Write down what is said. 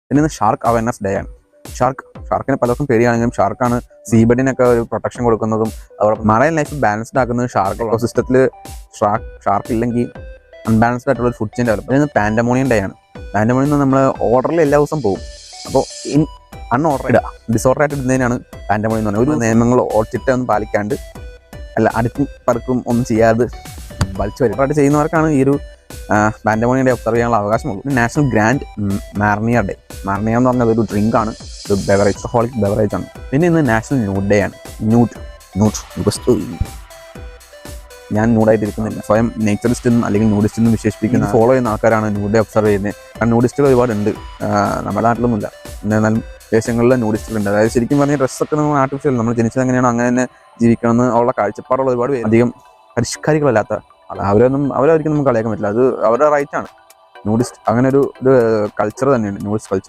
പിന്നെ shark awareness day ആണ്. ഷാർക്കിനെ പലർക്കും പേടിയാണെങ്കിലും ഷാർക്കാണ് സീബഡിനൊക്കെ ഒരു പ്രൊട്ടക്ഷൻ കൊടുക്കുന്നതും അതോടൊപ്പം മറൈൻ ലൈഫ് ബാലൻസ്ഡ് ആക്കുന്നതും ഷാർക്ക് ഇക്കോസിസ്റ്റത്തിൽ ഷാർക്ക് ഇല്ലെങ്കിൽ അൺബാലൻസ്ഡ് ആയിട്ടുള്ള ഒരു ഫുഡ് ചെയിൻ ഡെവലപ്പ്. പിന്നെ പാൻഡമോണിയം ഡേ ആണ്. പാൻഡമോണിയം നമ്മൾ ഓർഡറിൽ എല്ലാ ദിവസവും പോകും. അപ്പോൾ ഡിസോർഡർ ആയിട്ട് ഇടുന്നതിനാണ് പാൻഡമോണിയം എന്ന് പറയുന്നത്. ഒരു നിയമങ്ങൾ ചിട്ടയൊന്നും പാലിക്കാണ്ട് അടുക്കും പറക്കും ഒന്നും ചെയ്യാതെ വലിച്ചു വരുമായിട്ട് ചെയ്യുന്നവർക്കാണ് ഈ ഒരു പാൻഡമോണിയം ഡേ ഒബ്സർവ് ചെയ്യാനുള്ള അവകാശമുള്ളൂ. National Grand Marnier day. Marnier എന്ന് പറഞ്ഞാൽ ഒരു ഡ്രിങ്ക് ആണ്, ഒരു ബെവറേജ്, ഹോളിക് ബെവറേജ് ആണ്. പിന്നെ ഇന്ന് നാഷണൽ ന്യൂഡ് ഡേ ആണ്. ഞാൻ ന്യൂഡായിട്ടിരിക്കുന്നില്ല, സ്വയം നേച്ചറിസ്റ്റ് എന്നും അല്ലെങ്കിൽ ന്യൂഡിസ്റ്റ് എന്നും വിശേഷിപ്പിക്കുന്ന ഫോളോ ചെയ്യുന്ന ആൾക്കാരാണ് ന്യൂഡ് ഡേ ഒബ്സർവ് ചെയ്യുന്നത്. കാരണം ന്യൂഡിസ്റ്റുകൾ ഒരുപാടുണ്ട്, നമ്മുടെ നാട്ടിലൊന്നുമില്ല, എന്നാലും ദേശങ്ങളിൽ ന്യൂഡിസ്റ്റുകളുണ്ട്. അതായത് ശരിക്കും പറഞ്ഞാൽ ഡ്രസ്സൊക്കെ നമ്മൾ ആർട്ടിഫിഷ്യൽ, നമ്മൾ ജനിച്ചത് എങ്ങനെയാണോ അങ്ങനെ തന്നെ ജീവിക്കണമെന്ന് ഉള്ള കാഴ്ചപ്പാടുള്ള ഒരുപാട് അധികം പരിഷ്കാരികളല്ലാത്ത അവരൊരിക്കലും നമുക്ക് കളയാക്കാൻ പറ്റില്ല. അത് അവരുടെ റൈറ്റാണ്. ന്യൂഡിസ്റ്റ് അങ്ങനെ ഒരു കൾച്ചർ തന്നെയാണ് ന്യൂഡിസ്റ്റ് കൾച്ചർ.